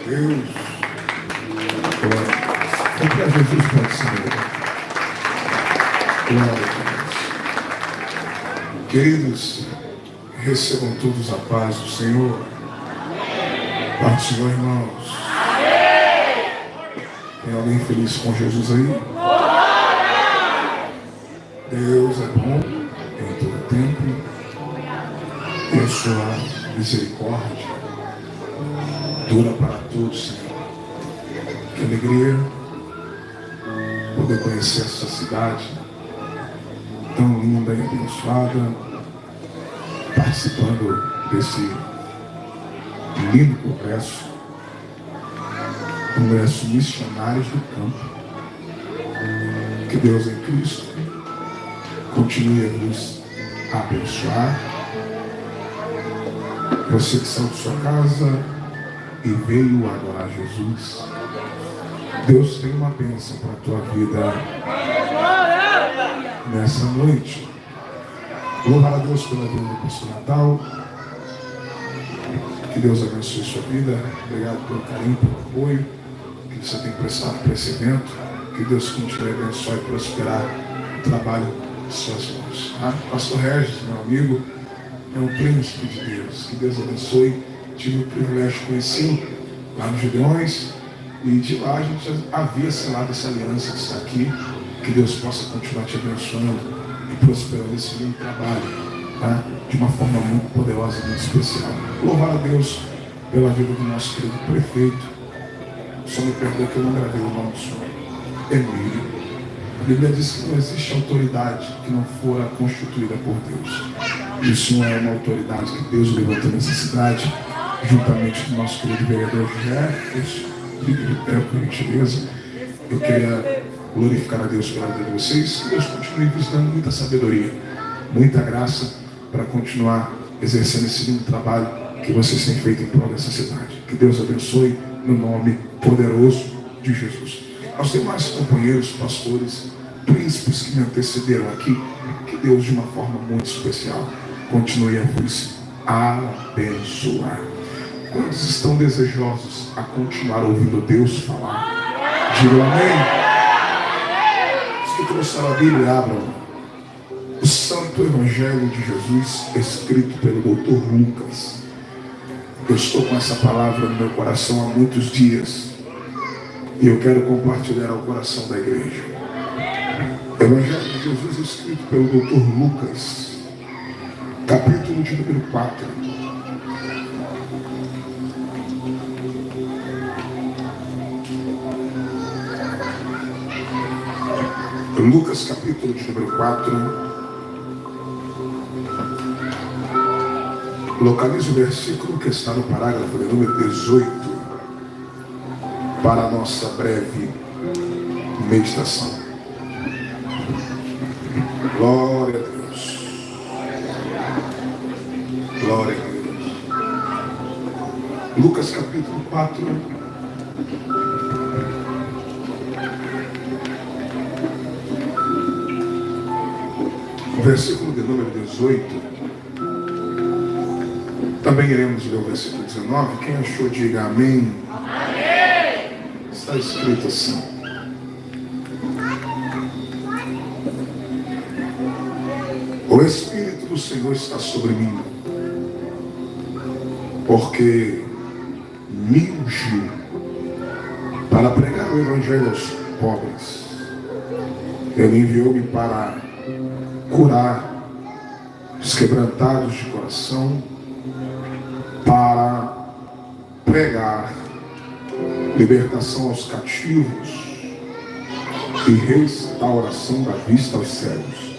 Deus. É para Jesus pode ser. Glória a Deus. Queridos, recebam todos a paz do Senhor. Paz do Senhor, irmãos. Tem alguém feliz com Jesus aí? Deus é bom em todo tempo. E a sua misericórdia dura para todos, Senhor. Que alegria poder conhecer essa cidade tão linda e abençoada, participando desse lindo congresso Missionários do Campo. Que Deus em Cristo continue a nos abençoar. Você que saiu de sua casa e veio adorar Jesus, Deus tem uma bênção para a tua vida nessa noite. Louvar a Deus pela vida do pastor Natal. Que Deus abençoe sua vida. Obrigado pelo carinho, pelo apoio que você tem prestado para esse evento. Que Deus continue a abençoar e prosperar o trabalho de suas mãos. Pastor Regis, meu amigo, é um príncipe de Deus. Que Deus abençoe. Tive o privilégio de conhecê-lo lá nos Gideões. E de lá a gente já havia selado essa aliança que está aqui. Que Deus possa continuar te abençoando e prosperando esse lindo trabalho, de uma forma muito poderosa e muito especial. Louvar a Deus pela vida do nosso querido prefeito. Só me perdoa que eu não gravei o nome do senhor. Emílio. A Bíblia diz que não existe autoridade que não fora constituída por Deus. E o senhor é uma autoridade que Deus levantou nessa cidade, juntamente com o nosso querido vereador Jefferson. Por gentileza, eu queria glorificar a Deus pela vida de vocês. Que Deus continue vos dando muita sabedoria, muita graça para continuar exercendo esse lindo trabalho que vocês têm feito em prol dessa cidade. Que Deus abençoe no nome poderoso de Jesus. Aos demais companheiros, pastores, príncipes que me antecederam aqui, que Deus de uma forma muito especial continue a vos abençoar. Quantos estão desejosos a continuar ouvindo Deus falar? Digam amém. Os que trouxeram a Bíblia, abram o Santo Evangelho de Jesus, escrito pelo Dr. Lucas. Eu estou com essa palavra no meu coração há muitos dias e eu quero compartilhar ao coração da igreja. Evangelho de Jesus, escrito pelo Dr. Lucas, capítulo de número 4. Lucas capítulo de número 4. Localize o versículo que está no parágrafo de número 18 para a nossa breve meditação. Glória a Deus. Glória a Deus. Lucas capítulo 4. Versículo de número 18. Também iremos ler o versículo 19. Quem achou, diga amém. Amém. Está escrito assim: o Espírito do Senhor está sobre mim, porque me ungiu para pregar o Evangelho aos pobres. Ele enviou-me para curar os quebrantados de coração, para pregar libertação aos cativos e restauração da vista aos cegos,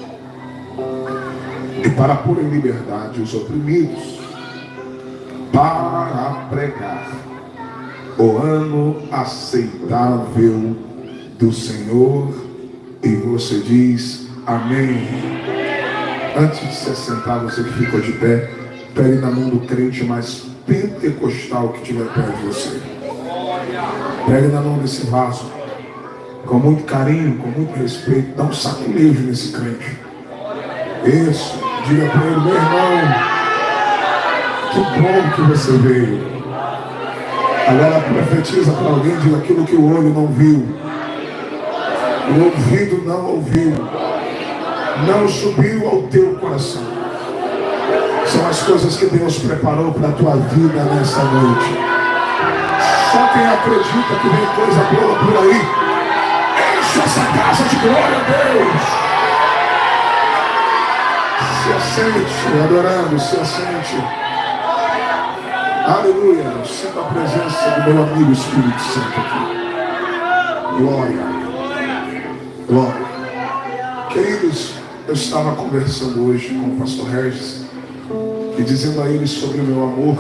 e para pôr em liberdade os oprimidos, para pregar o ano aceitável do Senhor. E você diz amém. Antes de se assentar, você que ficou de pé, pegue na mão do crente mais pentecostal que tiver perto de você. Pegue na mão desse vaso, com muito carinho, com muito respeito. Dá um saculejo nesse crente. Isso, diga para ele: meu irmão, que bom que você veio. Agora profetiza para alguém, diga aquilo que o olho não viu, o ouvido não ouviu, não subiu ao teu coração. São as coisas que Deus preparou para a tua vida nessa noite. Só quem acredita que vem coisa boa por aí, enche essa casa de glória a Deus. Se assente, adorando, se assente. Aleluia. Sinta a presença do meu amigo Espírito Santo aqui. Glória. Glória. Queridos, eu estava conversando hoje com o pastor Regis e dizendo a ele sobre o meu amor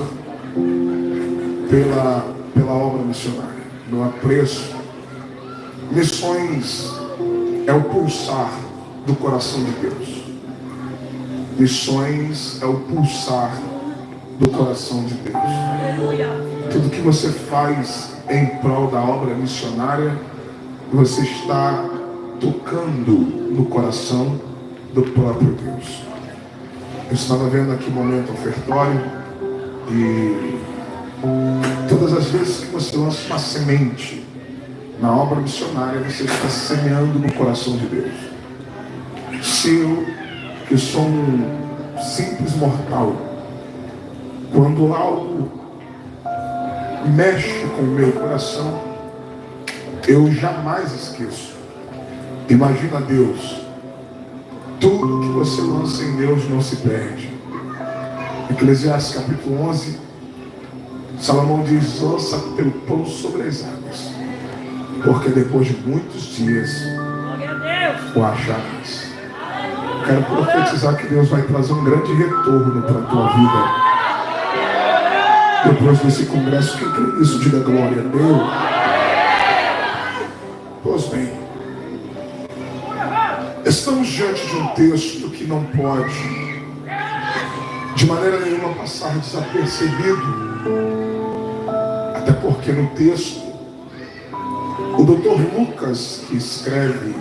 pela obra missionária, meu apreço. Missões é o pulsar do coração de Deus. Missões é o pulsar do coração de Deus. Tudo que você faz em prol da obra missionária, você está tocando no coração do próprio Deus. Eu estava vendo aqui o momento ofertório e todas as vezes que você lança uma semente na obra missionária, você está semeando no coração de Deus. Se eu, que sou um simples mortal, quando algo mexe com o meu coração, eu jamais esqueço. Imagina Deus. Tudo que você lança em Deus não se perde. Eclesiastes capítulo 11, Salomão diz: lança teu pão sobre as águas, porque depois de muitos dias o acharás. Quero profetizar que Deus vai trazer um grande retorno para a tua vida. Depois desse congresso, quem crê nisso, diga glória a Deus. Pois bem, estamos diante de um texto que não pode, de maneira nenhuma, passar desapercebido. Até porque no texto, o Dr. Lucas, que escreve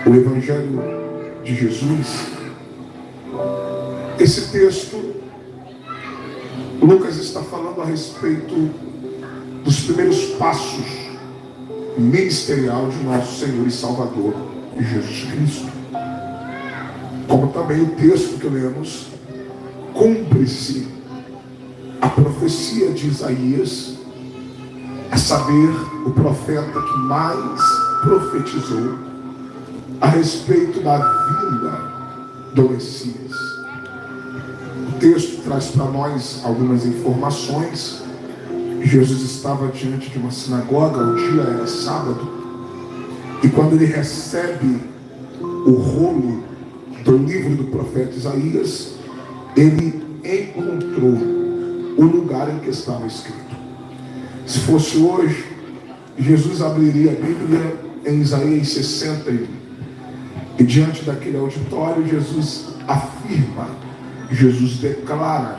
o Evangelho de Jesus, esse texto, Lucas está falando a respeito dos primeiros passos ministerial de nosso Senhor e Salvador Jesus Cristo. Como também o texto que lemos, cumpre-se a profecia de Isaías, a saber, o profeta que mais profetizou a respeito da vinda do Messias. O texto traz para nós algumas informações. Jesus estava diante de uma sinagoga, o dia era sábado, e quando ele recebe o rolo do livro do profeta Isaías, ele encontrou o lugar em que estava escrito. Se fosse hoje, Jesus abriria a Bíblia em Isaías 61, e diante daquele auditório, Jesus afirma, Jesus declara: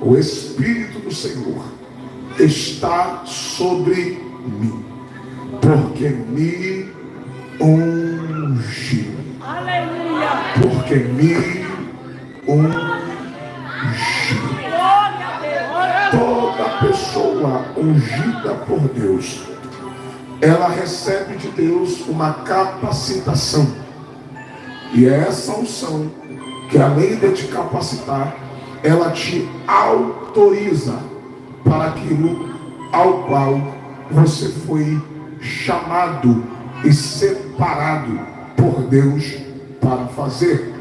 o Espírito do Senhor está sobre mim, porque me ungiu. Aleluia! Porque me ungiu. Toda pessoa ungida por Deus, ela recebe de Deus uma capacitação. E é essa unção que, além de te capacitar, ela te autoriza para aquilo ao qual você foi chamado e separado por Deus para fazer.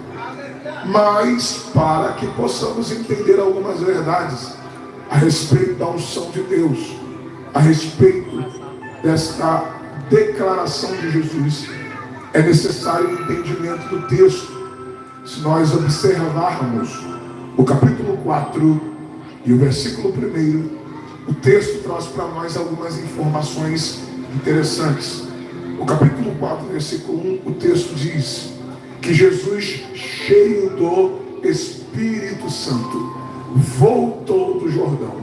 Mas para que possamos entender algumas verdades a respeito da unção de Deus, a respeito desta declaração de Jesus, é necessário o entendimento do texto. Se nós observarmos o capítulo 4 e o versículo 1, o texto traz para nós algumas informações interessantes. O capítulo 4, versículo 1, o texto diz que Jesus, cheio do Espírito Santo, voltou do Jordão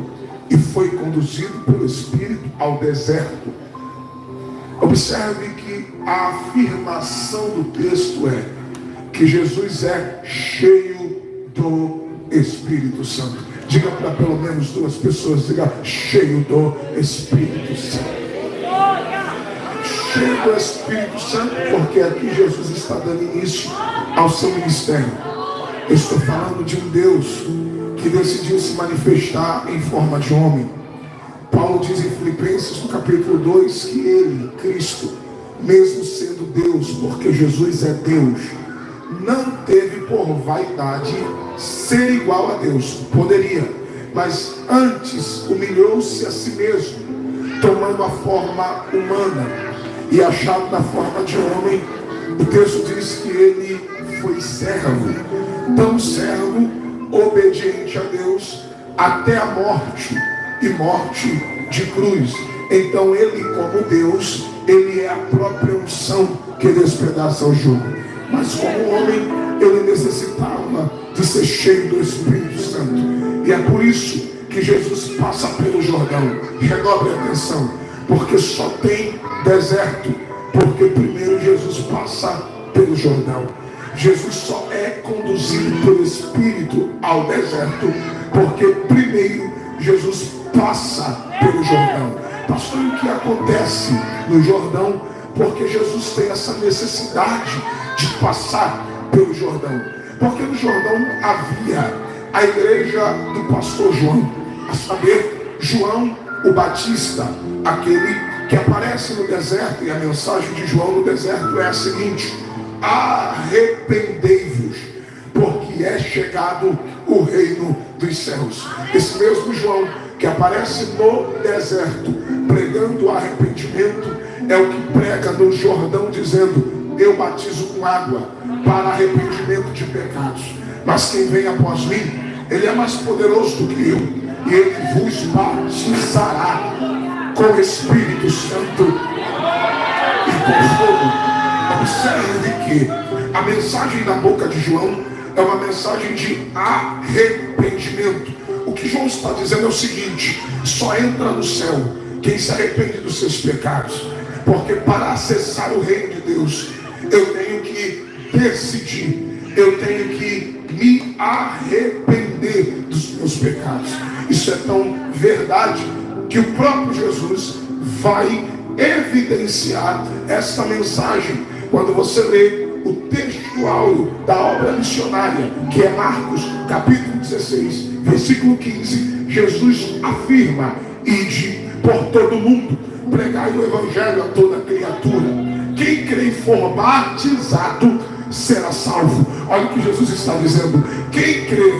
e foi conduzido pelo Espírito ao deserto. Observe que a afirmação do texto é que Jesus é cheio do Espírito Santo. Diga para pelo menos 2 pessoas, diga: cheio do Espírito Santo. Cheio do Espírito Santo, porque aqui Jesus está dando início ao seu ministério. Eu estou falando de um Deus que decidiu se manifestar em forma de homem. Paulo diz em Filipenses, no capítulo 2, que ele, Cristo, mesmo sendo Deus, porque Jesus é Deus, não teve por vaidade ser igual a Deus. Poderia, mas antes humilhou-se a si mesmo, tomando a forma humana, e achado na forma de homem. O texto diz que ele foi servo, tão servo, obediente a Deus, até a morte, e morte de cruz. Então ele, como Deus, ele é a própria unção que despedaça o jugo. Mas como homem, ele necessitava de ser cheio do Espírito Santo. E é por isso que Jesus passa pelo Jordão. Redobre a atenção, porque só tem deserto, porque primeiro Jesus passa pelo Jordão. Jesus só é conduzido pelo Espírito ao deserto, porque primeiro Jesus passa pelo Jordão. Pastor, o que acontece no Jordão? Porque Jesus tem essa necessidade de passar pelo Jordão. Porque no Jordão havia a igreja do pastor João, a saber, João o Batista, aquele que aparece no deserto. E a mensagem de João no deserto é a seguinte: arrependei-vos, porque é chegado o reino dos céus. Esse mesmo João que aparece no deserto pregando arrependimento é o que prega no Jordão dizendo: eu batizo com água para arrependimento de pecados, mas quem vem após mim, ele é mais poderoso do que eu, e ele vos batizará com o Espírito Santo e com fogo. Observe que a mensagem da boca de João é uma mensagem de arrependimento. O que João está dizendo é o seguinte: só entra no céu quem se arrepende dos seus pecados. Porque para acessar o reino de Deus, eu tenho que decidir, eu tenho que me arrepender dos meus pecados. Isso é tão verdade que o próprio Jesus vai evidenciar esta mensagem quando você lê o texto áureo da obra missionária, que é Marcos, capítulo 16, versículo 15. Jesus afirma: ide por todo mundo, pregai o evangelho a toda criatura. Quem crê e for batizado será salvo. Olha o que Jesus está dizendo: quem crê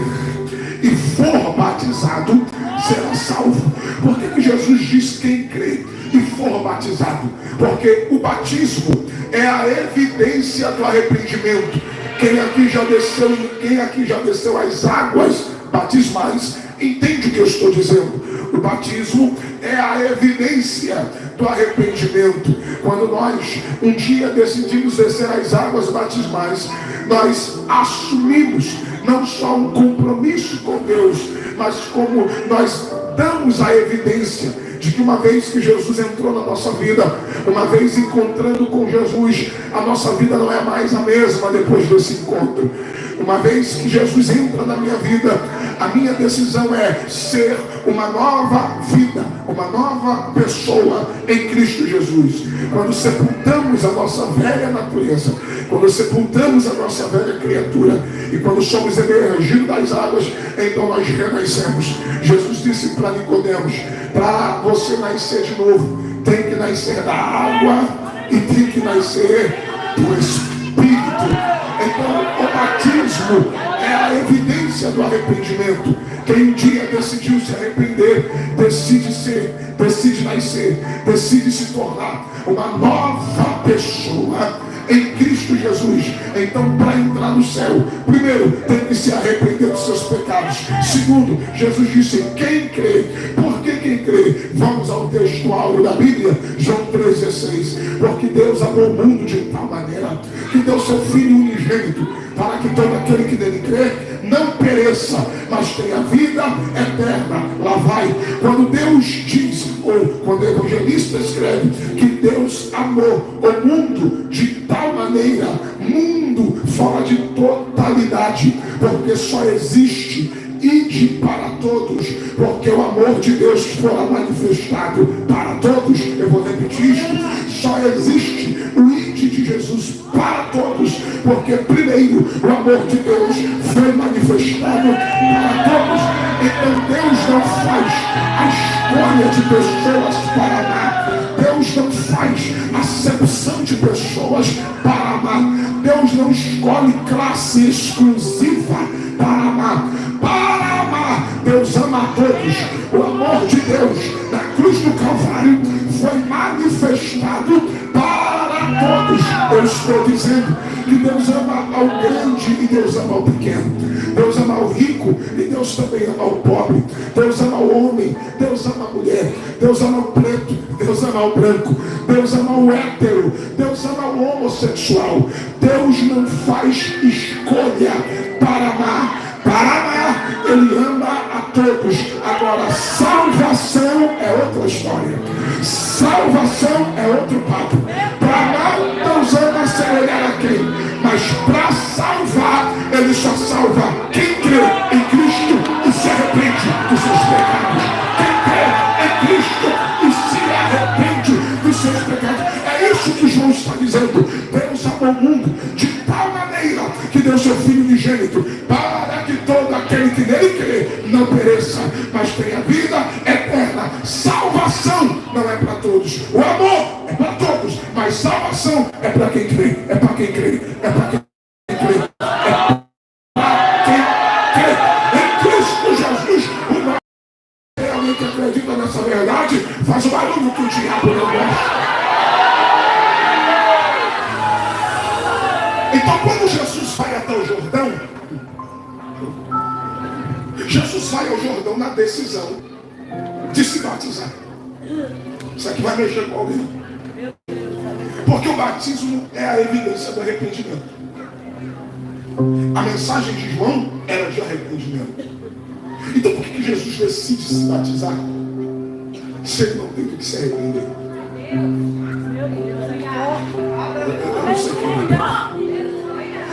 e for batizado será salvo. Por que Jesus diz quem crê e for batizado? Porque o batismo é a evidência do arrependimento. Quem aqui já desceu as águas batismais entende o que eu estou dizendo. O batismo é a evidência do arrependimento. Quando nós um dia decidimos descer as águas batismais, nós assumimos não só um compromisso com Deus, mas como nós damos a evidência de que uma vez que Jesus entrou na nossa vida, uma vez encontrando com Jesus, a nossa vida não é mais a mesma depois desse encontro. Uma vez que Jesus entra na minha vida, a minha decisão é ser uma nova vida, uma nova pessoa em Cristo Jesus. Quando sepultamos a nossa velha natureza, quando sepultamos a nossa velha criatura, e quando somos emergidos das águas, então nós renascemos. Jesus disse para Nicodemos: para você nascer de novo, tem que nascer da água e tem que nascer do Espírito. Então o batismo é a evidência do arrependimento. Quem um dia decidiu se arrepender, decide nascer, decide se tornar uma nova pessoa em Cristo Jesus. Então, para entrar no céu, primeiro tem que se arrepender dos seus pecados. Segundo, Jesus disse: quem crê. Por que quem crê? Vamos ao texto áureo da Bíblia, João 3,16. Porque Deus amou o mundo de tal maneira que deu seu Filho unigênito, para que todo aquele que nele crê não pereça, mas tenha vida eterna. Lá vai. Quando Deus diz, ou quando o evangelista escreve que Deus amou o mundo de tal maneira, mundo fora de totalidade, porque só existe ide para todos, porque o amor de Deus fora manifestado para todos. Eu vou repetir isto: só existe o ide de Jesus para todos, porque primeiro o amor de Deus foi manifestado para todos. Então Deus não faz a escolha de pessoas para amar. Deus não faz acepção de pessoas para amar. Deus não escolhe classe exclusiva para amar. Para amar, Deus ama a todos. O amor de Deus na cruz do Calvário foi manifestado para todos. Eu estou dizendo que Deus ama ao grande e Deus ama ao pequeno. Deus ama ao rico e Deus também ama ao pobre. Deus ama ao homem, Deus ama a mulher. Deus ama ao preto, Deus ama ao branco. Deus ama ao hétero, Deus ama ao homossexual. Deus não faz escolha para amar. Para amar, Ele ama a todos. Agora, salvação é outra história. Salvação é outro papo. Para amar, Deus ama sem olhar a quem. Mas para salvar, Ele só salva quem crê em Cristo e se arrepende dos seus pecados. Quem crê em Cristo e se arrepende dos seus pecados. É isso que João está dizendo. Deus amou o mundo de tal maneira que deu seu Filho unigênito, para que todo aquele que nele crê não pereça, mas tenha vida eterna. Salvação não é para todos. O amor é para todos, mas salvação é para quem crê. É para quem crê. É para quem crê. É para quem crê. Em Cristo Jesus, o nome realmente acredita nessa verdade, faz o barulho que o diabo não gosta. Então, quando Jesus vai até o Jordão, Jesus vai ao Jordão na decisão de se batizar. Isso aqui vai mexer com alguém. Porque o batismo é a evidência do arrependimento. A mensagem de João era de arrependimento. Então, por que Jesus decide se batizar se ele não tem do que se arrepender? Eu não sei quem é.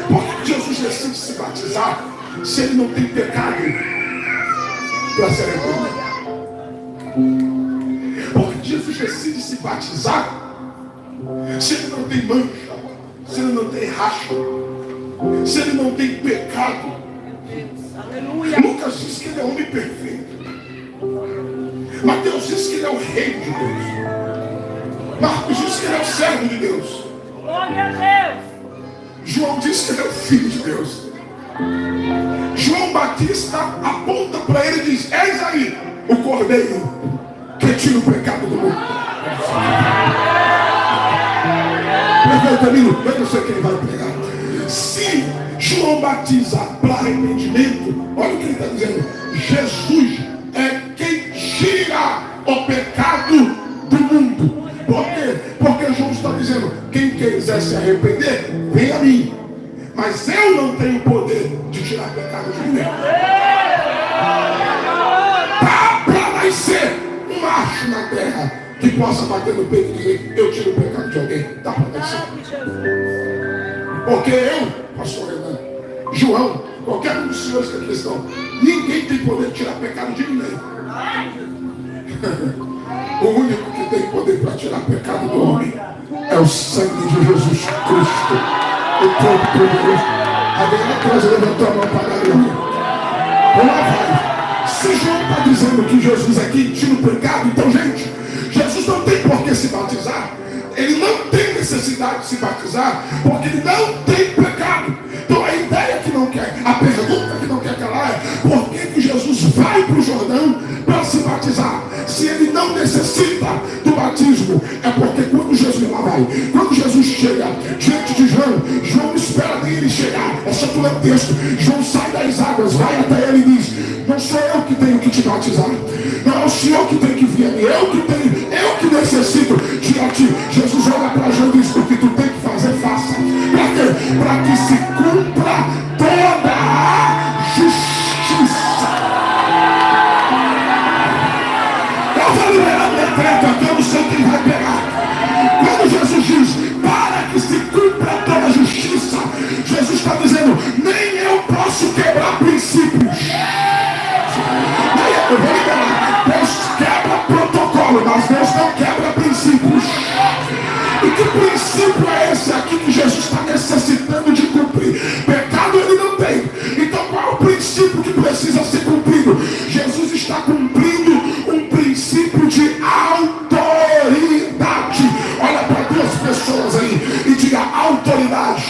Por que Jesus decide se batizar se ele não tem pecado para se arrepender? Por que Jesus decide se batizar se ele não tem mancha, se ele não tem racha, se ele não tem pecado? Lucas diz que ele é homem perfeito. Mateus diz que ele é o rei de Deus. Marcos diz que ele é o servo de Deus. Glória a Deus. João diz que ele é o Filho de Deus. João Batista aponta para ele e diz: eis aí o Cordeiro que tira o pecado do mundo. Eu não sei quem vai pregar. Se João batiza para arrependimento, olha o que ele está dizendo: Jesus é quem tira o pecado do mundo. Por quê? Porque João está dizendo: quem quiser se arrepender, vem a mim. Mas eu não tenho poder de tirar pecado de ninguém. Dá para nascer um macho na terra que possa bater no peito e dizer: eu tiro o pecado de alguém. Dá para nascer. Porque eu, pastor Renan, João, qualquer um dos senhores que aqui estão, ninguém tem poder de tirar pecado de ninguém. O único que tem poder para tirar pecado do homem é o sangue de Jesus Cristo, o Todo-Poderoso. Alguém atrás levantou a mão para dar ele. Vamos lá, vai. Se João está dizendo que Jesus é quem tira o pecado, então, gente, Jesus não tem por que se batizar. Ele não tem necessidade de se batizar, porque ele não tem pecado. Então a ideia que não quer, a pergunta que não quer calar é: por que Jesus vai para o Jordão para se batizar? Se ele não necessita do batismo, é porque quando Jesus lá vai, quando Jesus chega diante de João, João espera dele chegar. É só tu ler o texto. João sai das águas, vai até ele e diz: não sou eu que tenho que te batizar, não é o Senhor que tem que vir a mim, eu que necessito de a ti. Jesus olha para João e diz: o que tu tem que fazer, faça. Para quê? Para que se cumpra toda a justiça. Eu vou liberar o decreto aqui, eu não sei quem vai pegar. Quando Jesus diz: para que se cumpra toda a justiça, Jesus está dizendo: nem eu posso quebrar princípios. princípio de autoridade. Olha para duas pessoas aí e diga autoridade.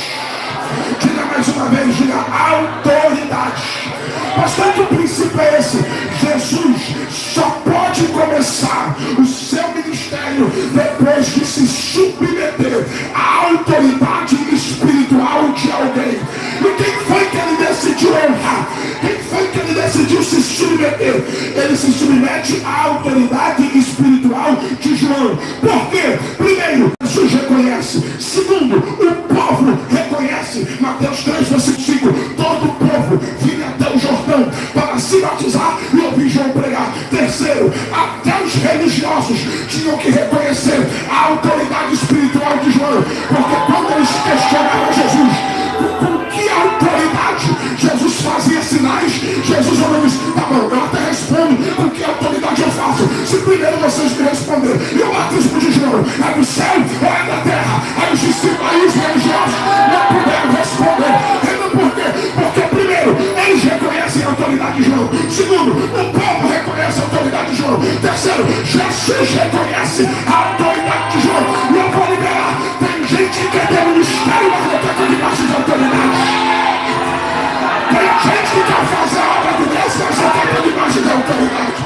Diga mais uma vez, diga autoridade. Pastor, que princípio é esse? Jesus só pode começar o seu ministério depois de se submeter à autoridade espiritual de alguém. E quem foi que ele decidiu honrar? Quem foi que ele decidiu se submeter? Ele se submete à autoridade espiritual de João. Por quê? Primeiro, Jesus reconhece. Segundo, o povo reconhece. Mateus 3, versículo 5. Todo o povo vinha até o Jordão para se batizar e ouvir João pregar. Terceiro, até os religiosos tinham que reconhecer a autoridade espiritual de João. Porque quando eles questionaram Jesus, com que autoridade Jesus fazia sinais, Jesus olhou e disse: tá bom, eu até respondo com que autoridade eu faço. Se primeiro vocês me responderem, e o batismo de João é do céu ou é da terra? Aí os discípulos, aí os religiosos não puderam responder. Por quê? Porque primeiro, eles reconhecem a autoridade de João. Segundo, o povo reconhece a autoridade de João. Terceiro, Jesus reconhece a autoridade de João. E eu vou liberar. Tem gente que quer ter um ministério, mas não quer ter debaixo de autoridade. Tem gente que quer fazer a obra de Deus, mas não quer ter debaixo de autoridade.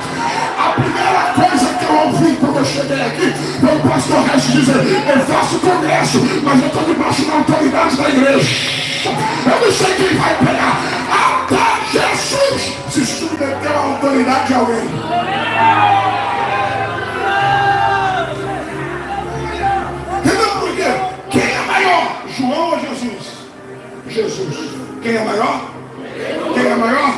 A primeira coisa que eu ouvi quando eu cheguei aqui foi o pastor Resto dizer: eu faço congresso, mas eu estou debaixo da autoridade da igreja. Eu não sei quem vai pegar. Até Jesus se submeteu à autoridade de alguém. Entendeu por quê? Quem é maior? João ou Jesus? Jesus. Quem é maior? Quem é maior?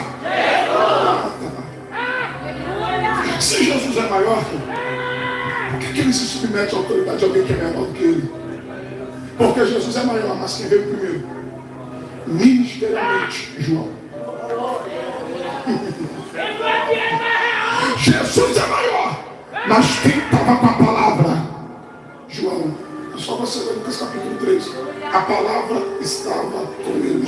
Se Jesus é maior, por que ele se submete à autoridade de alguém que é menor do que ele? Porque Jesus é maior, mas quem veio primeiro? Ministerialmente, João. Jesus é maior, mas quem estava com a palavra? João. É só você ler Lucas capítulo 3. A palavra estava com ele.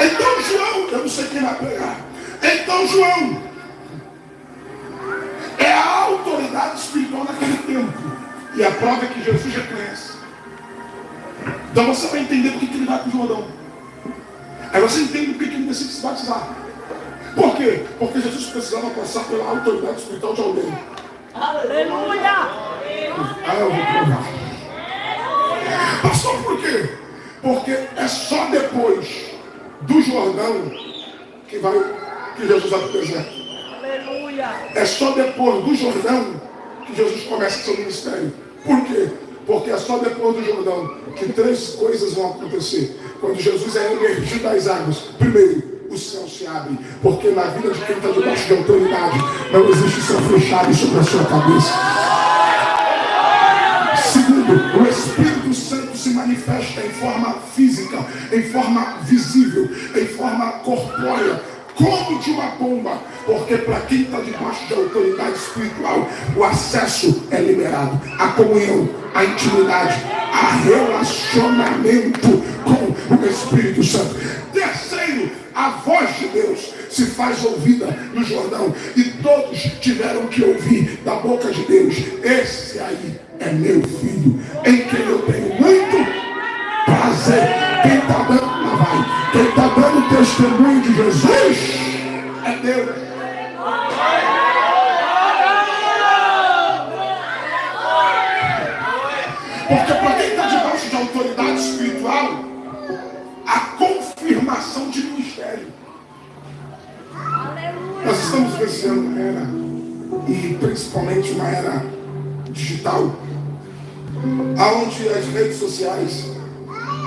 Então João, eu não sei quem vai pegar. Então João é a autoridade espiritual naquele tempo. E a prova é que Jesus reconhece. Então você vai entender por que ele vai para o Jordão. Aí você entende por que ele decide se batizar. Por quê? Porque Jesus precisava passar pela autoridade espiritual de alguém. Aleluia! Aí eu vou provar. Pastor, por quê? Porque é só depois do Jordão que Jesus vai para o deserto. Aleluia! É só depois do Jordão que Jesus começa seu ministério. Por quê? Porque é só depois do Jordão que três coisas vão acontecer. Quando Jesus é emergido das águas, primeiro, o céu se abre. Porque na vida de quem está debaixo de autoridade não existe céu fechado sobre a sua cabeça. Segundo, o Espírito Santo se manifesta em forma física, em forma visível, em forma corpórea, como de uma pomba, porque para quem está debaixo de autoridade espiritual, o acesso é liberado, a comunhão, a intimidade, a relacionamento com o Espírito Santo. Terceiro, a voz de Deus se faz ouvida no Jordão, e todos tiveram que ouvir da boca de Deus: esse aí é meu filho, em quem eu tenho muito prazer. Quem está dando, lá vai. Quem está dando testemunho de Jesus é Deus. Porque para quem está debaixo de autoridade espiritual, a confirmação de ministério. Nós estamos vivenciando uma era, e principalmente uma era digital, onde as redes sociais,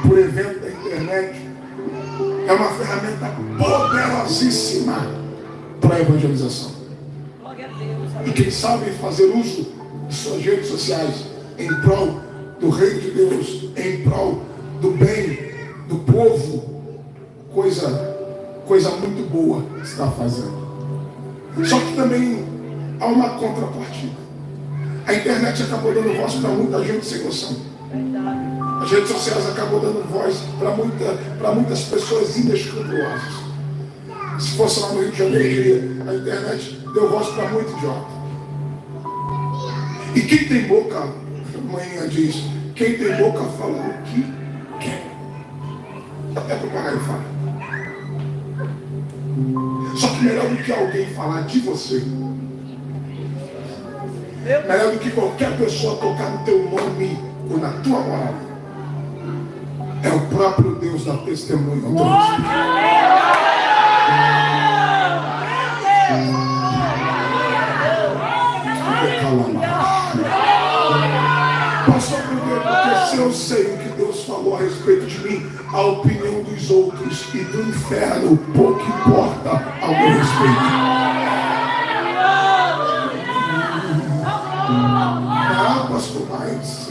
por evento da internet, é uma ferramenta poderosíssima para a evangelização. E quem sabe fazer uso de suas redes sociais em prol do reino de Deus, em prol do bem do povo, coisa muito boa está fazendo. Só que também há uma contrapartida. A internet acabou dando voz para muita gente sem noção. A As redes sociais acabam dando voz para muitas pessoas inescrupulosas. Se fosse lá no Rio de Janeiro, a internet deu voz para muito idiota. E quem tem boca, a manhã diz, quem tem boca fala o que quer. Até papagaio fala. Só que melhor do que alguém falar de você, melhor do que qualquer pessoa tocar no teu nome ou na tua moral, é o próprio Deus da testemunha. Pastor, porque se eu sei o que Deus falou a respeito de mim, a opinião dos outros e do inferno pouco importa ao meu respeito. Ah, pastor, mas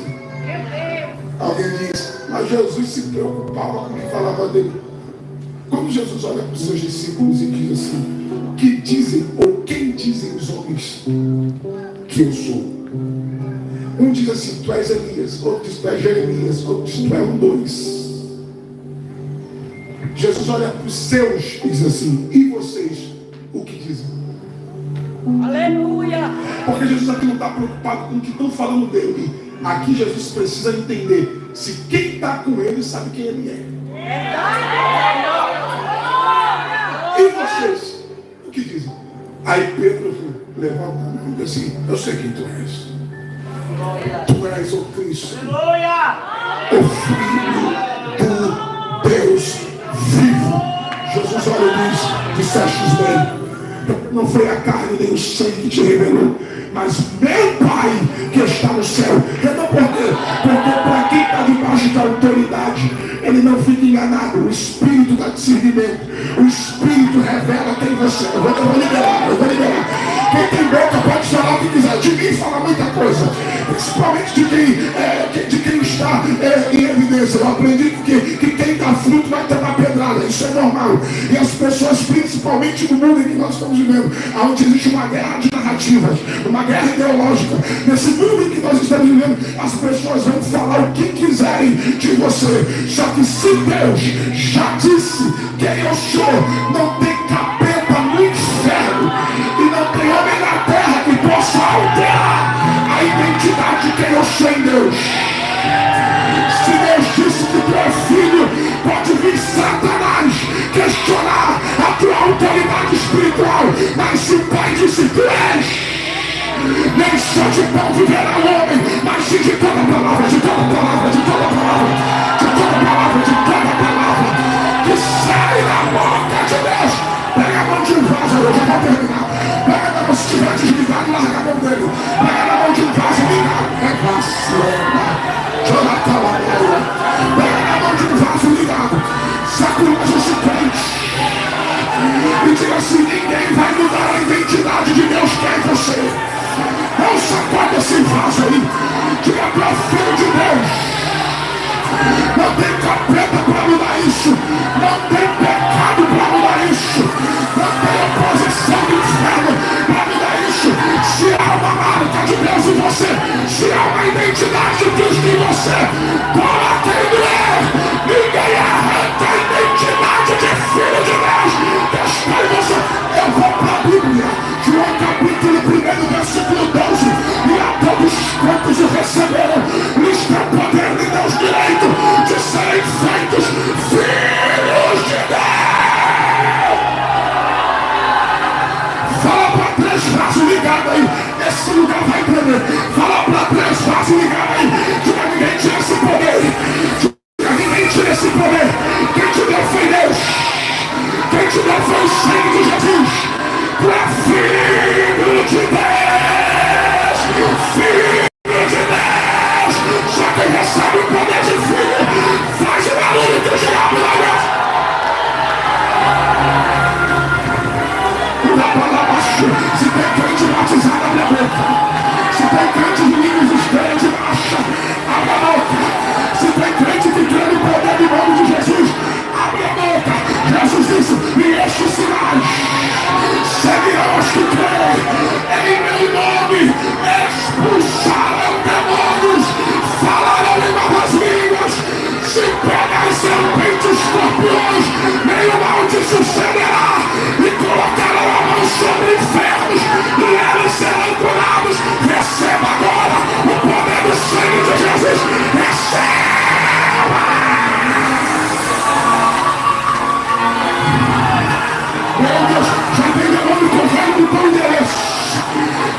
alguém diz, mas Jesus se preocupava com o que falava dele. Quando Jesus olha para os seus discípulos e diz assim, o que dizem ou quem dizem os homens que eu sou? Um diz assim, tu és Elias, outro diz, tu és Jeremias, outro diz, tu és um dois. Jesus olha para os seus e diz assim, e vocês, o que dizem? Aleluia! Porque Jesus aqui não está preocupado com o que estão falando dele. Aqui Jesus precisa entender se quem está com ele sabe quem ele é. E vocês, o que dizem? Aí Pedro levanta a mão e diz assim, eu sei quem tu és. Tu és o Cristo, o Filho do Deus vivo. Jesus olha e diz, dissestes bem. Não foi a carne nem o sangue que te revelou, mas meu Pai que está no céu. Então por quê? Porque para quem está debaixo da autoridade, ele não fica enganado. O Espírito dá discernimento. O Espírito revela quem você é. Eu vou liberar. Quem tem boca pode falar o que quiser. De mim fala muita coisa. Principalmente de quem está em evidência. Eu aprendi que quem dá fruto vai ter uma pedrada. Isso é normal. E as pessoas, principalmente no mundo em que nós estamos vivendo, onde existe uma guerra de narrativas, uma guerra ideológica, nesse mundo em que nós estamos vivendo, as pessoas vão falar o que quiserem de você. Só que se Deus já disse quem eu sou, não tem capeta no inferno e não tem homem na terra que possa alterar a identidade de quem eu sou em Deus. Se Deus disse que tu é filho, pode vir Satanás questionar a tua autoridade espiritual, mas se o Pai disse tu és, nem só de pão viverá o homem, mas sim de toda palavra, de toda palavra, de toda palavra, de toda palavra, de toda palavra que sai da boca de Deus. Pega a mão de um vaso, eu já vou terminar. Pega a mão, se estiver desligado, larga a mão dele. Pega na mão de um vaso ligado. É vacina. Joga a palavra. Pega na mão de um vaso ligado. Saculaja esse crente. E diga assim, ninguém vai mudar a identidade de Deus que é em você. Não sacode esse vaso aí. Diga para o Filho de Deus. Não tem capeta para mudar isso. Não tem pecado para mudar isso. Não tem oposição do inferno para mudar isso. Se há uma marca de Deus em você, se há uma identidade de Cristo em você, coloque ele é. Ninguém arranca a identidade de filho de Deus que está em você. Eu vou para a Bíblia, João capítulo 1, versículo 12. E a todos quantos o receberam, lhes deu poder de Deus direito de serem feitos filhos de Deus. Fala para 3 vasos ligados aí. Esse lugar vai tremer. Fala para 3 vasos ligados aí. Diga, ninguém tira esse poder. Diga, ninguém tira esse poder. Quem te deu foi Deus. Quem te deu foi o sangue de Jesus. Tu é filho de Deus. Filho de Deus. Só quem recebe o poder de filho faz o barulho do diabo na graça. Se tem crente batizado, abre a boca. Se tem crente de livros, espelha de marcha. mãos, nenhum mal te sucederá, e colocarão a mão sobre enfermos, e eles serão curados. Receba agora o poder do sangue de Jesus. Receba! Meu Deus, já tem demônio correndo no teu endereço,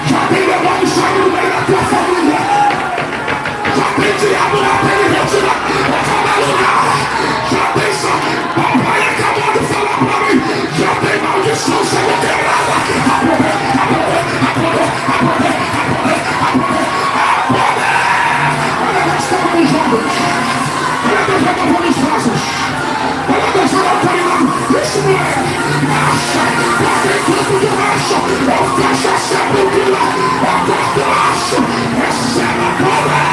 já tem demônio saindo no meio da tua família, já tem diabo na televisão, a cada lugar, já tem só, papai acabou de falar pra mim, já tem maldição sendo quebrada. A poder, a poder, a poder, a poder, a poder, a poder, a poder. Olha Deus, estava nos ombros, olha Deus, levantando os braços, olha Deus, olha o carinho, isso mulher, marcha, pode tudo de marcha, eu fecho a sepultura, eu corto o laço, receba poder.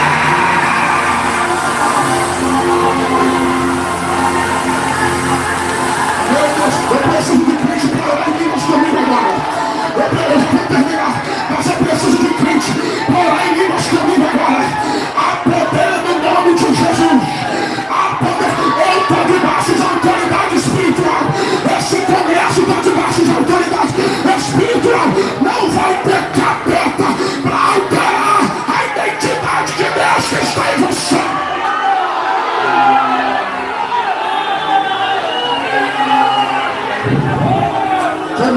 Meu Deus, eu preciso de crente para orar em línguas comigo agora. Eu vou terminar, mas eu preciso de crente para orar em línguas comigo agora. Há poder no nome de Jesus. Há poder. Eu estou debaixo de autoridade espiritual. Esse congresso está debaixo de autoridade espiritual. Não vai ter capeta para alterar a identidade de Deus que está em você.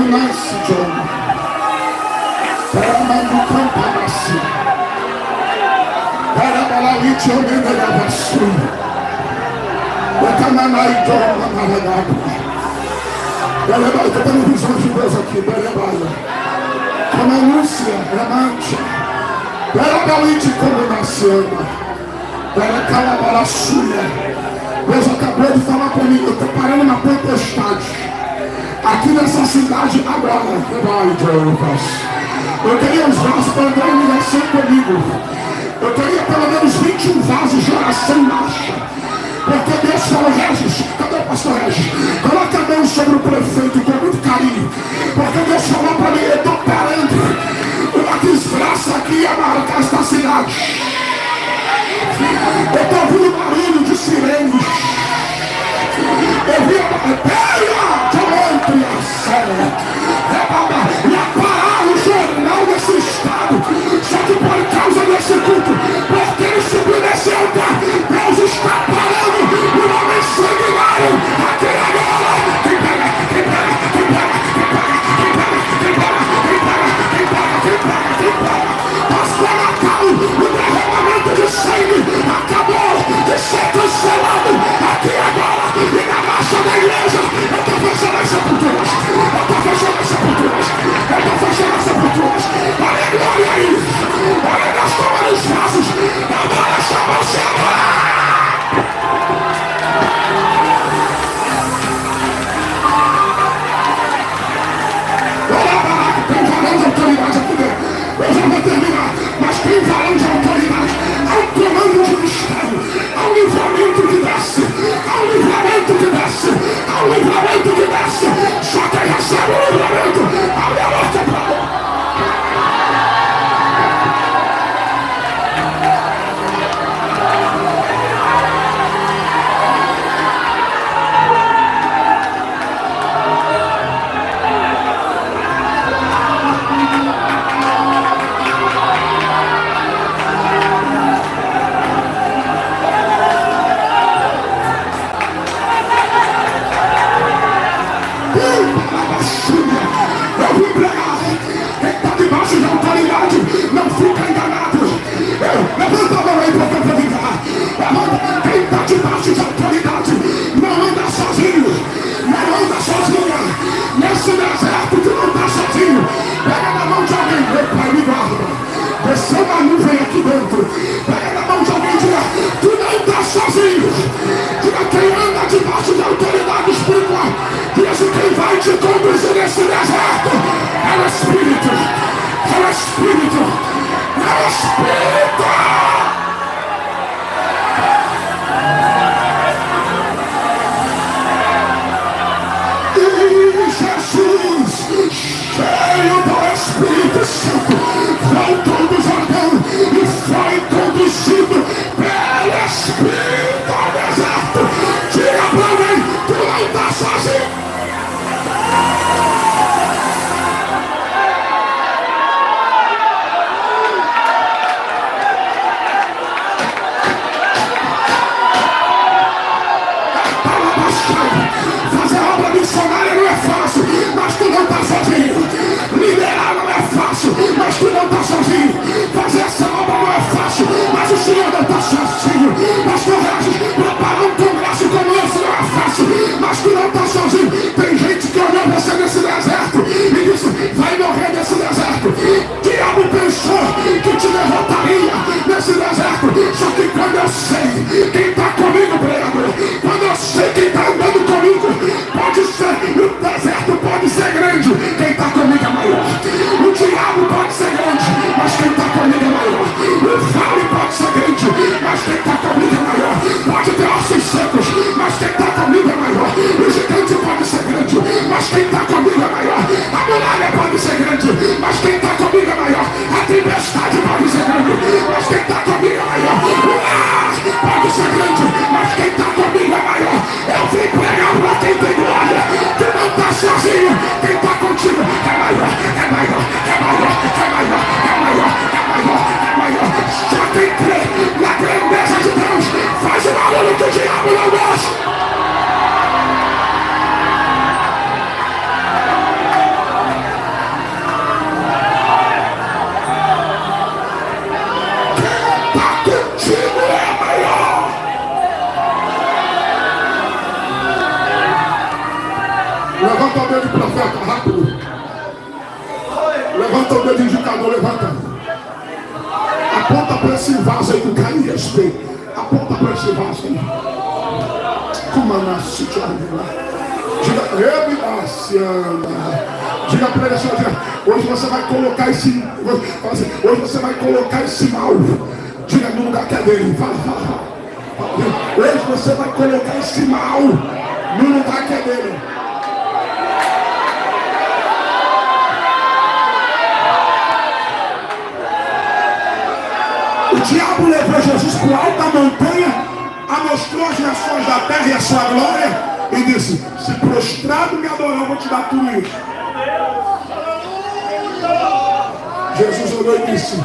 Nasce, John. Para mandar cantar nasce. Para falar isso, eu me dava assim. Eu caminhei John, caminhado. Beleza, eu estou dando visão de Deus aqui, beleza. Como anúncia, amante. Beleza, como nascendo. Beleza, calabara suya. Deus acabou de falar comigo, eu estou parando na tempestade. Aqui nessa cidade agora, eu queria uns vasos para entrar em ligação comigo. Eu queria pelo menos 21 vasos de oração em marcha. Porque Deus falou, Regis, cadê o pastor Regis? Coloca a mão sobre o prefeito com muito carinho. Porque Deus falou para mim, eu estou parando uma desgraça aqui a marcar esta cidade. Eu estou ouvindo barulho de sirenes. Eu vi a ia parar o jornal desse estado, só que por causa desse culto, porque ele subiu nesse altar, Deus está parando o homem sanguinário aqui agora. Quem pega, quem pega, quem pega, quem pega, quem pega, quem pega, quem pega, quem pega, quem pega, quem pega. Pastor Natal, o derramamento de sangue acabou de ser cancelado aqui agora, e na marcha da igreja, eu estou fechando as sepulturas, eu estou fechando as sepulturas, eu estou fechando as sepulturas. Olha a glória aí, olha Deus tomando os vasos, agora chama-se agora. Tem varão de autoridade aqui dentro, eu já vou terminar, mas tem varão de autoridade, há um comando de mistério, há um livramento que desce, há um livramento que desce, há um livramento que desce, só quem recebe o livramento, abre a boca pra lá. Nesse deserto, é o Espírito, é o Espírito, é o Espírito. E Jesus, cheio do Espírito Santo, vão todos andando e foi conduzido pelo Espírito ao deserto. Tira pra mim, tu não sozinho. Tem gente que olhou você nesse deserto e disse: vai morrer nesse deserto. O diabo pensou que te derrotaria nesse deserto. Só que quando eu sei quem está comigo, pregador, quando eu sei quem está andando comigo, pode ser, o deserto pode ser grande, quem está comigo é maior. O diabo pode ser grande, mas quem está comigo é maior. O vale pode ser grande, mas quem está comigo é maior. Pode ter ossos secos, mas quem está comigo é maior. O gigante pode ser grande, mas quem está comigo é maior. A muralha pode ser grande, mas quem está comigo é maior. A tempestade pode ser grande, mas quem está comigo é maior. O ar pode ser grande, mas quem está comigo é maior. Eu vim pregar para quem tem glória, que não está sozinho. Quem está contigo é maior, é maior, é maior, é maior, é maior, é maior, é maior. Só quem crê na grandeza de Deus faz o barulho que o diabo não gosta. Levanta o dedo de profeta, rápido. Levanta o dedo de indicador, levanta. Aponta para esse vaso aí com Carias. Aponta para esse vaso aí. Como nasce de lá. Diga para ele assim: hoje você vai colocar esse. Hoje você vai colocar esse mal. Diga no lugar que é dele. Fala. Hoje você vai colocar esse mal no lugar que é dele. O diabo levou Jesus para a alta montanha, mostrou as nações da terra e a sua glória, e disse: se prostrado me adorar, eu vou te dar tudo isso. Jesus olhou e disse: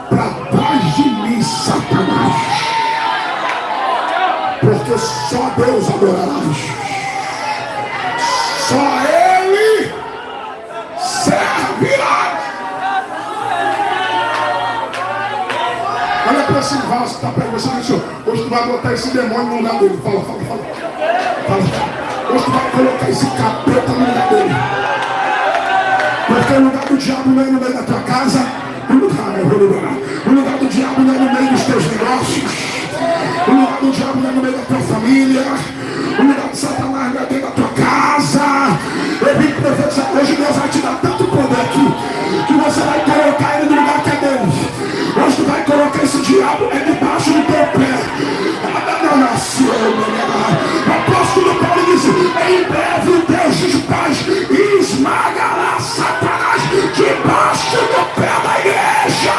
para trás de mim, Satanás, porque só Deus adorarás, só Ele servirá. Olha para esse vaso que está perto de você. Hoje tu vai botar esse demônio no lugar dele. Fala. Hoje tu vai colocar esse capeta no lugar dele. Porque o lugar do diabo não é no meio da tua casa. O lugar do diabo não é no meio dos teus negócios. O lugar do diabo não é no meio da tua família. O lugar de Satanás não é dentro da tua casa. Eu vim profetizar. Hoje Deus vai te dar tanto poder aqui que você vai colocar ele no lugar que é dele. Hoje tu vai colocar esse diabo debaixo do teu pé. O apóstolo Paulo disse: em breve o Deus dos pais esmagará Satanás debaixo do pé da igreja.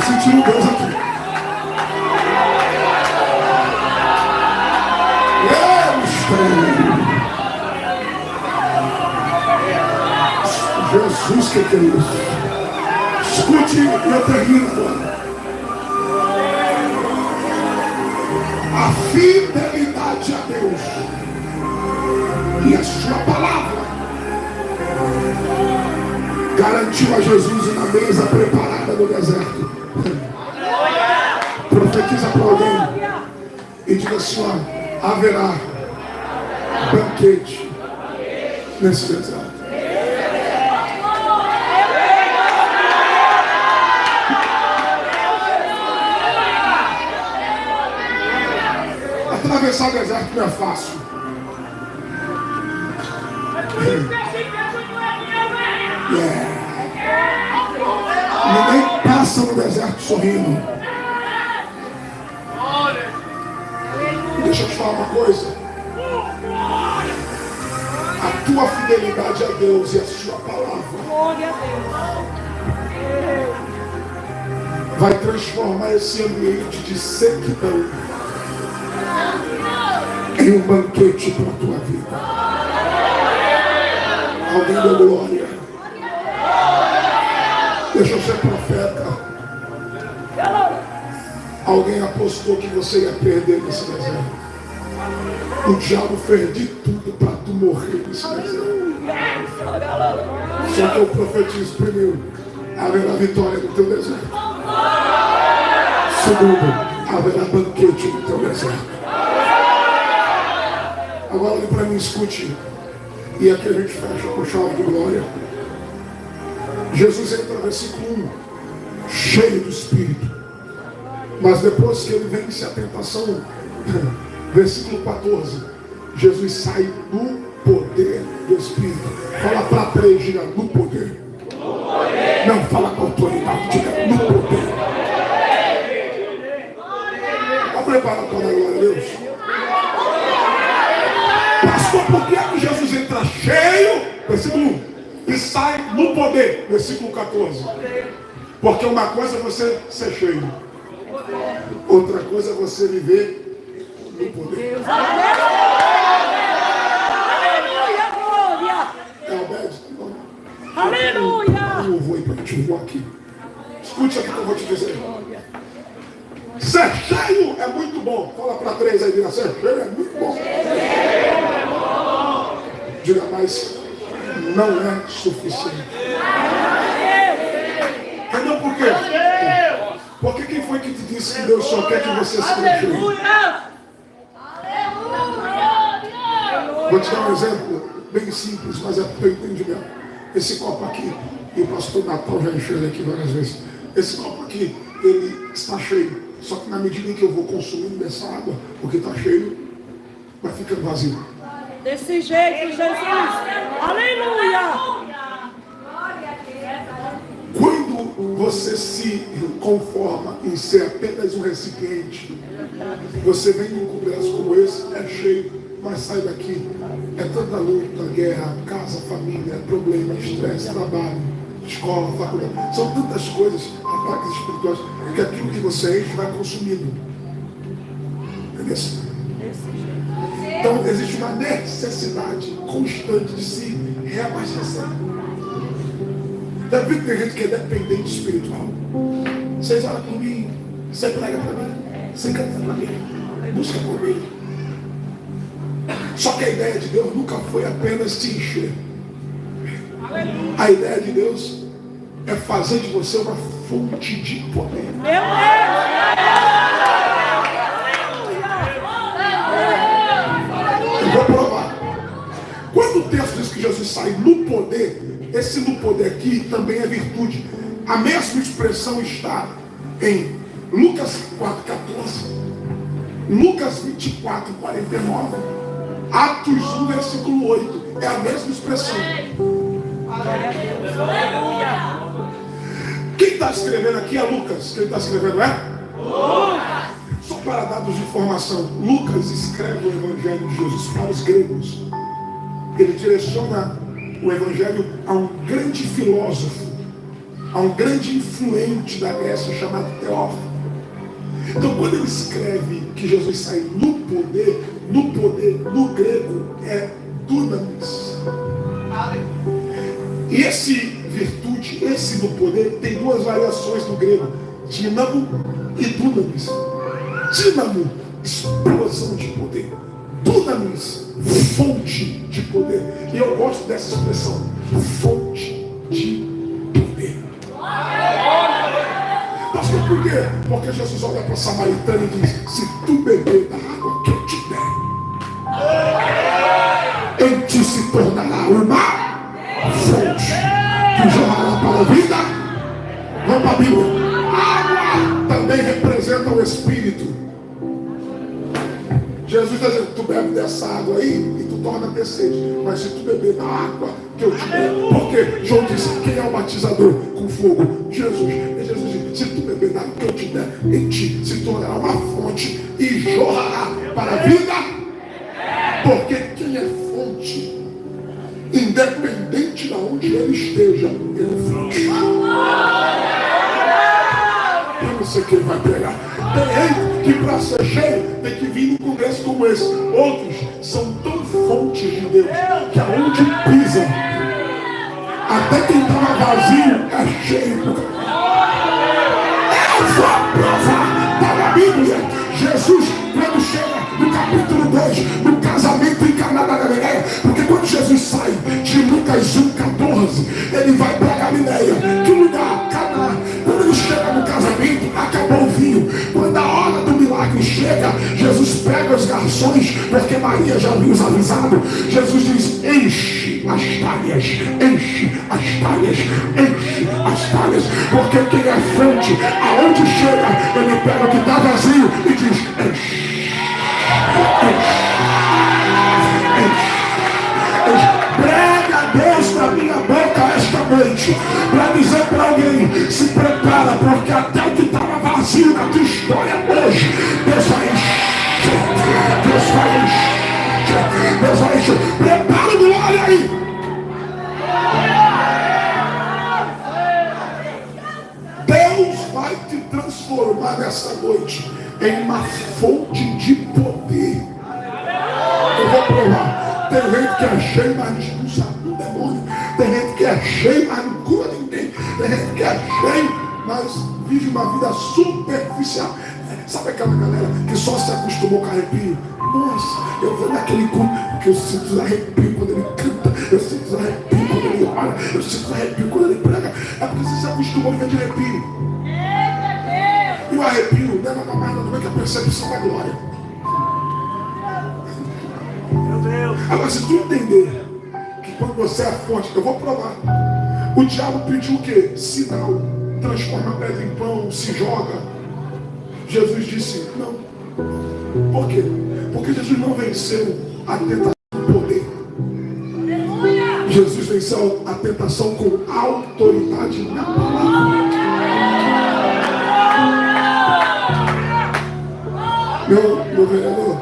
Sentindo Deus aqui. Jesus, que é isso? Escute e eu termino agora. A fidelidade a Deus e a sua palavra garantiu a Jesus uma mesa preparada no deserto. Profetiza para alguém e diga assim: ó, haverá banquete nesse deserto. Atravessar o deserto não é fácil. Ninguém passa no deserto sorrindo. Deixa eu te falar uma coisa. A tua fidelidade a Deus e a sua palavra vai transformar esse ambiente de sequidão em um banquete para a tua vida. Alguém deu glória. Deixa eu ser profeta. Alguém apostou que você ia perder nesse deserto. O diabo fez de tudo para tu morrer nesse deserto. Só que eu profetizo: primeiro, haverá vitória no teu deserto. Segundo, haverá banquete no teu deserto. Agora olhe para mim, escute. E aqui a gente fecha com chave de glória. Jesus entra no versículo 1, cheio do Espírito. Mas depois que ele vence a tentação, versículo 14, Jesus sai do poder do Espírito. Fala para 3, diga: no poder. Não fala com autoridade, diga: no poder. Está preparado para a glória a Deus? Pastor, por que é que Jesus entra cheio, versículo 1, e sai no poder, versículo 14? Porque uma coisa é você ser cheio, outra coisa é você viver no poder. Aleluia, glória. É Alberto? Aleluia. Eu vou ir para te voar aqui. Escute aqui que eu vou te dizer. Ser cheio é muito bom. Fala para 3 aí, diga: ser cheio é muito bom. Diga: mas não é suficiente. Entendeu por quê? Porque quem foi que te disse que Deus só quer que você seja cheio? Vou te dar um exemplo bem simples, mas é para o entendimento. Esse copo aqui, e o pastor Natal já encheu ele aqui várias vezes. Esse copo aqui, ele está cheio. Só que na medida em que eu vou consumindo dessa água, porque está cheio, vai ficando vazio. Desse jeito, Jesus. Aleluia. Quando você se conforma em ser apenas um recipiente, você vem num congresso como esse, é cheio, mas sai daqui. É tanta luta, guerra, casa, família, problema, estresse, trabalho, escola, faculdade. São tantas coisas, ataques espirituais, que aquilo que você enche vai consumindo. Entendeu? Então existe uma necessidade constante de se reabastecer. Davi, tem gente que é dependente espiritual. Vocês oram por mim, você prega para mim, você canta para mim, busca por mim. Só que a ideia de Deus nunca foi apenas te encher. A ideia de Deus é fazer de você uma fonte de poder. Meu Deus. Eu vou provar. Quando o texto diz que Jesus sai no poder, esse no poder aqui também é virtude. A mesma expressão está em Lucas 4,14, Lucas 24,49, Atos 1, versículo 8. É a mesma expressão. Quem está escrevendo aqui é Lucas. Quem está escrevendo é? Só para dados de informação, Lucas escreve o Evangelho de Jesus para os gregos. Ele direciona o Evangelho a um grande filósofo, a um grande influente da Grécia chamado Teófilo. Então, quando ele escreve que Jesus sai no poder no grego é dunamis. E esse virtude, esse no poder, tem duas variações no grego: dínamo e dunamis. Dínamo, explosão de poder. Dunamis, fonte de poder. E eu gosto dessa expressão, fonte de poder. Pastor, por quê? Porque Jesus olha para a samaritana e diz: se tu beber da água que eu te der, em ti se tornará uma fonte que jorrará para a vida. Vamos para a Bíblia. Água também representa o Espírito. Jesus está dizendo: tu bebe dessa água aí e tu torna ter sede. Mas se tu beber da água que eu te der, porque João disse: quem é o batizador com fogo? Jesus. E Jesus disse: se tu beber da água que eu te der, em ti se tornará uma fonte e jorrará para a vida. Porque quem é fonte, independente de onde ele esteja, ele flui. Eu não sei quem vai pregar. Tem gente que para ser cheio tem que vir num congresso como esse. Outros são tão fontes de Deus que aonde pisam, até quem estava vazio é cheio. Eu vou provar, está na Bíblia. Jesus, quando chega no capítulo 2, no casamento em Caná da Galileia, porque quando Jesus sai de Lucas 1,14, ele vai para Galileia. Que lugar? Caná. Quando ele chega no casamento, acabou o vinho. Quando a hora do milagre chega, Jesus pega os garçons, porque Maria já havia os avisado. Jesus diz: enche as talhas, enche as talhas, enche as talhas. Porque quem é fonte, aonde chega, ele pega o que está vazio e diz: enche. Prega a Deus na minha boca esta noite, para dizer para alguém: se prepara, porque até o que estava vazio na tua história hoje, Deus vai encher, Deus vai encher, Deus vai encher. Prepara o glória aí. Deus vai te transformar nessa noite em uma fonte de poder. Eu vou provar. Tem gente que é cheio, mas não expulsa um demônio. Tem gente que é cheio, mas não cura ninguém. Tem gente que é cheio, mas vive uma vida superficial. Sabe aquela galera que só se acostumou com arrepio? Nossa, eu vou naquele culto porque eu sinto arrepio quando ele canta, eu sinto arrepio quando ele ora, eu sinto arrepio quando ele prega. É porque você se acostumou a viver de arrepio. E o arrepio não é nada mais nada que a percepção da glória. Agora, se tu entender que quando você é forte, eu vou provar. O diabo pediu o quê? Sinal. Transforma a pedra em pão, se joga. Jesus disse não. Por quê? Porque Jesus não venceu a tentação com poder. Jesus venceu a tentação com autoridade na palavra. Meu vereador,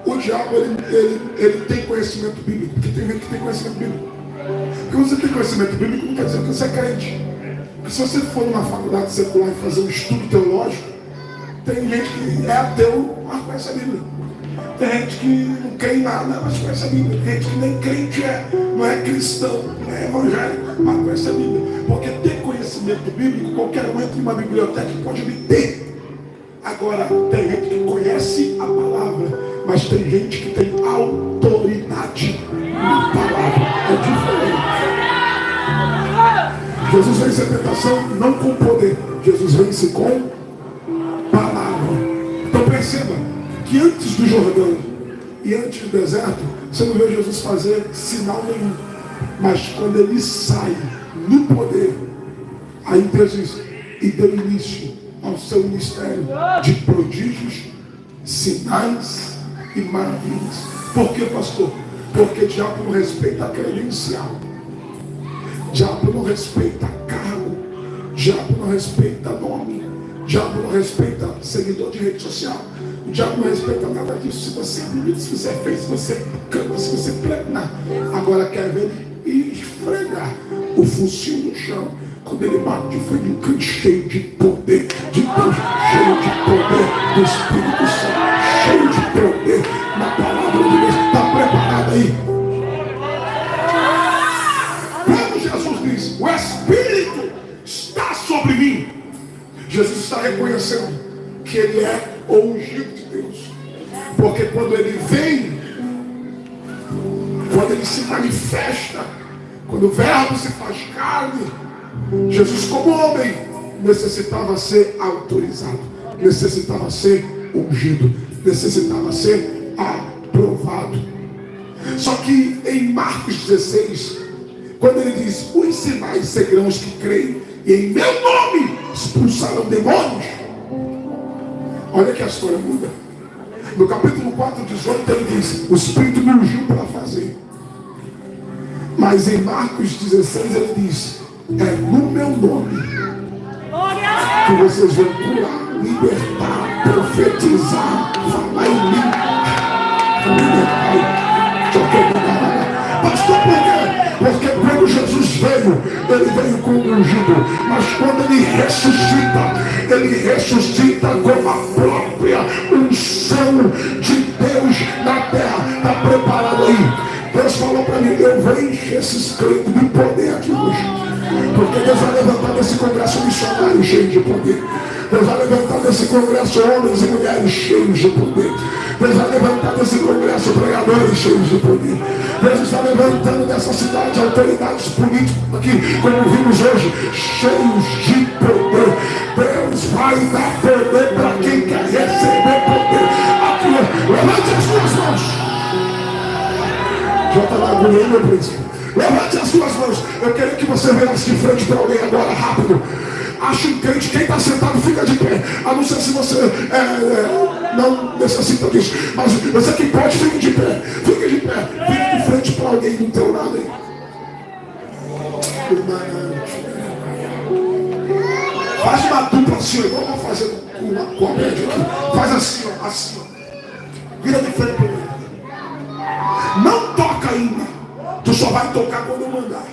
o diabo ele tem conhecimento bíblico, porque tem gente que tem conhecimento bíblico. Porque você tem conhecimento bíblico não quer dizer que você é crente. Porque se você for numa faculdade secular e fazer um estudo teológico, tem gente que é ateu, mas conhece a Bíblia. Tem gente que não crê em nada, mas conhece a Bíblia. Tem gente que nem crente é, não é cristão, não é evangélico, mas conhece a Bíblia. Porque ter conhecimento bíblico, qualquer um entra em uma biblioteca e pode lhe ter. Agora, tem gente que conhece a palavra, mas tem gente que tem autoridade na palavra. É diferente. Jesus vence a tentação não com poder. Jesus vence com palavra. Então perceba que antes do Jordão e antes do deserto, você não vê Jesus fazer sinal nenhum. Mas quando ele sai no poder, aí Deus diz, e deu início ao seu ministério de prodígios, sinais e maravilhas. Por que, pastor? Porque o diabo não respeita a credencial, o diabo não respeita cargo, o diabo não respeita nome, o diabo não respeita seguidor de rede social, o diabo não respeita nada disso. Se você é bonito, se você é feio, se você canta, se você prega, agora quer ver ele esfregar o focinho no chão. Quando ele bate de frente, um canto cheio de poder de Deus, cheio de poder do Espírito Santo, cheio de poder na palavra de Deus. Está preparado aí? Quando Jesus diz, o Espírito está sobre mim, Jesus está reconhecendo que ele é o ungido de Deus. Porque quando ele vem, quando ele se manifesta, quando o verbo se faz carne, Jesus como homem necessitava ser autorizado, necessitava ser ungido, necessitava ser aprovado. Só que em Marcos 16, quando ele diz, os sinais seguirão os que creem, e em meu nome expulsarão demônios, olha que a história muda. No capítulo 4, 18, ele diz, o Espírito me ungiu para fazer. Mas em Marcos 16 ele diz, é no meu nome que vocês vão curar, libertar, profetizar, falar em língua. Pastor, por quê? Porque quando Jesus veio, ele veio com com o ungido, mas quando ele ressuscita com a própria unção de Deus na terra. Está preparado aí? Deus falou para mim, eu vou encher esses crentes de poder aqui hoje. Porque Deus vai levantar nesse congresso missionário cheio de poder. Deus vai levantar nesse congresso homens e mulheres cheios de poder. Deus vai levantar nesse congresso pregadores cheios de poder. Deus está levantando nessa cidade autoridades políticas aqui, como vimos hoje, cheios de poder. Deus vai dar poder para quem quer receber poder. Aqui, levante as suas mãos. Já está lá agulhando, meu príncipe. Levante as suas mãos. Eu quero que você virasse de frente para alguém agora, rápido. Acha um crente, quem está sentado fica de pé. A não ser se você não necessita disso. Mas você que pode, fique de pé. Fique de pé. Fique de frente para alguém do teu lado aí. Faz uma dupla assim, igual vou fazer uma comédia aqui. Faz assim, ó, assim, ó. Vira de frente para mim. Não toca ainda. Tu só vai tocar quando eu mandar.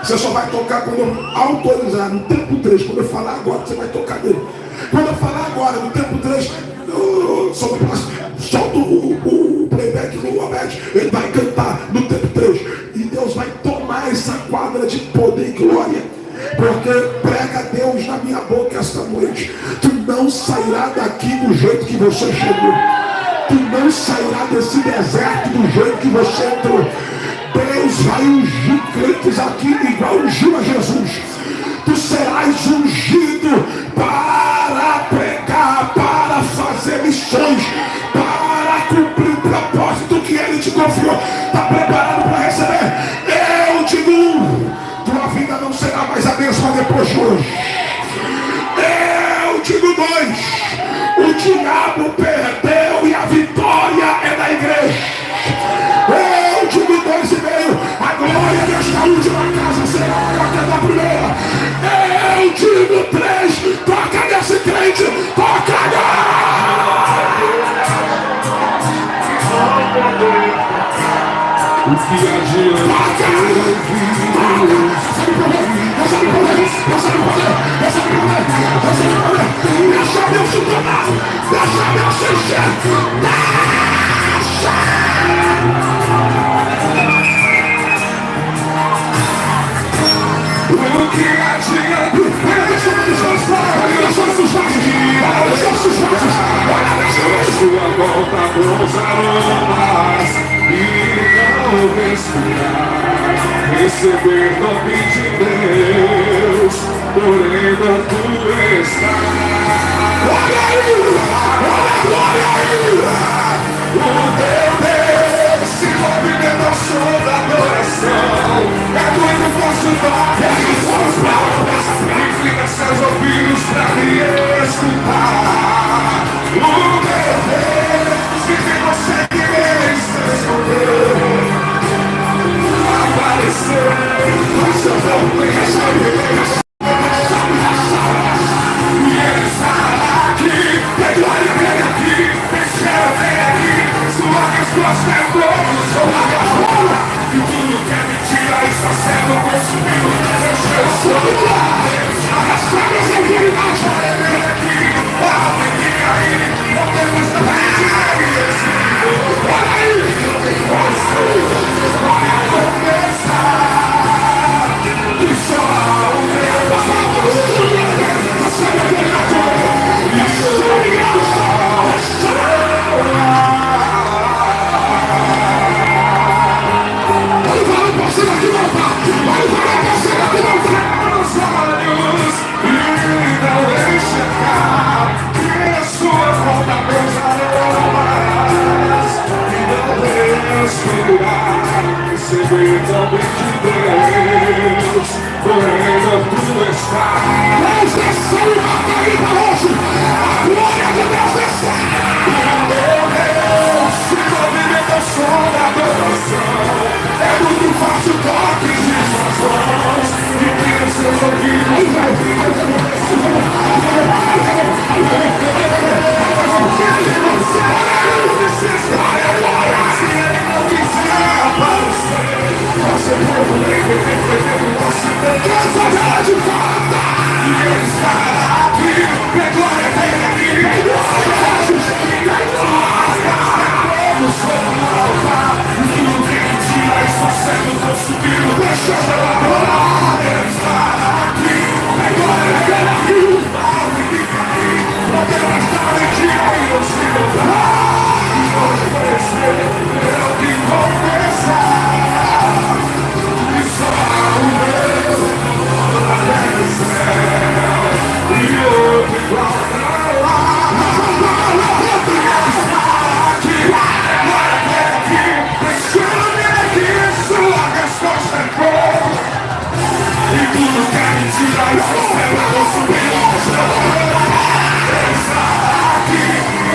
Você só vai tocar quando eu autorizar. No tempo 3, quando eu falar agora, você vai tocar dele. Quando eu falar agora, no tempo 3, solta o playback no Obed. Ele vai cantar no tempo 3. E Deus vai tomar essa quadra de poder e glória. Porque prega Deus na minha boca esta noite. Tu não sairá daqui do jeito que você chegou. Tu não sairá desse deserto do jeito que você entrou. Deus vai ungir crentes aqui igual ungiu a Jesus. Tu serás ungido para pregar, para fazer missões, para cumprir o propósito que Ele te confiou. Está preparado para receber? Eu digo, tua vida não será mais a mesma depois de hoje. Eu digo 2, o diabo perdeu e a vitória é da igreja. Eu digo 2,5, a glória desta última casa será maior que a da primeira. Eu digo 3, toca nesse crente, toca O que adianta deixa Deus te tomar, deixa Deus te encher, O que adianta sua volta com os aromas e não respirar, receber nome de Deus, porém não tu estás. olha aí, olha aí, O teu Deus se movimenta ao som da adoração. É muito forte o toque, é muito forte palmas. Inclina seus ouvidos pra me escutar. O meu Deus, que quem consegue se esconder, aparecer, o seu nome é e ele está aqui, tem glória, vem aqui, tem céu, vem aqui. Sua resposta é todos, sou a minha e tudo que é mentira está sendo consumido. Eu sou do lado, arrastando as autoridades. Vem aqui, vem aí, não temos nada de olha aí, vai começar. E só o meu amor, receber também de Deus, porém não tu estás. Deus desceu e mata aí para hoje. A glória de Deus desceu. Meu Deus, se movimenta o som da adoração. É muito forte o toque de suas mãos. E tira seus ouvidos. Essa verdade subindo, deixa ela rolar. Ele está aqui, agora aqui. Algo que cair, problemas da mentira e não se dobrar. E hoje conhecer, eu que confessar. E só o meu até o céu. E outro igual pra lá. Aqui, agora aqui, deixando-me aqui, sua resposta é boa. E tudo que é mentira e o céu eu vou subir no chão. Ele está aqui,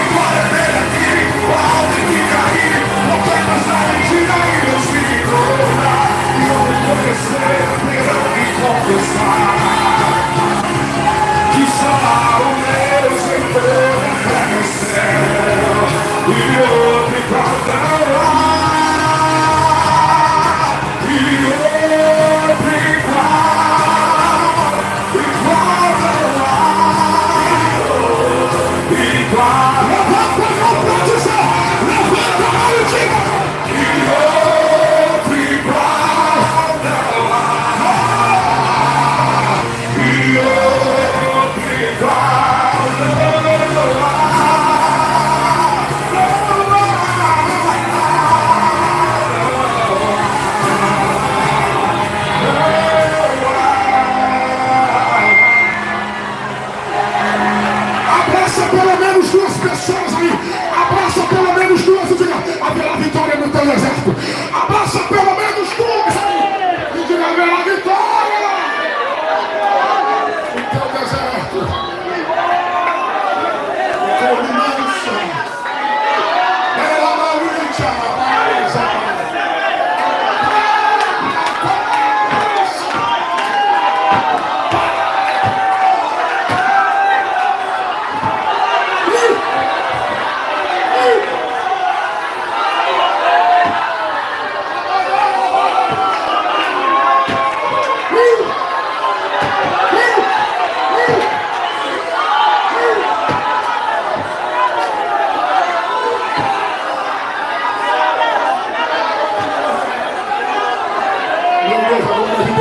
agora vem aqui, o alto que cair, problemas da mentira e Deus me encontrar. E eu me conhecer, terão que confessar. Que só o meu Senhor é no céu. E outro igual pra lá. E outro igual pra lá. Igual. Levanta a mão pra dizer. Levanta a mão e diga. E outro igual pra lá. E outro igual pra lá. Abraça pelo menos duas pessoas aí. Abraça pelo menos duas e diga: haverá vitória no teu deserto. Abraça pelo menos duas aí e diga: haverá vitória no teu deserto. Combinança. Ela não luta mais.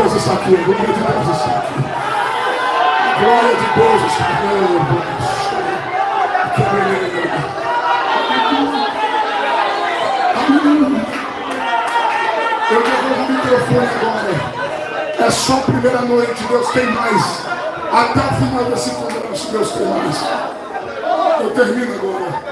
Deus está aqui, a glória de Deus está aqui. A glória de Deus está aqui. Eu devolvo o microfone agora. É só a primeira noite, Deus tem mais. Até o final desse congresso, Deus tem mais. Eu termino agora.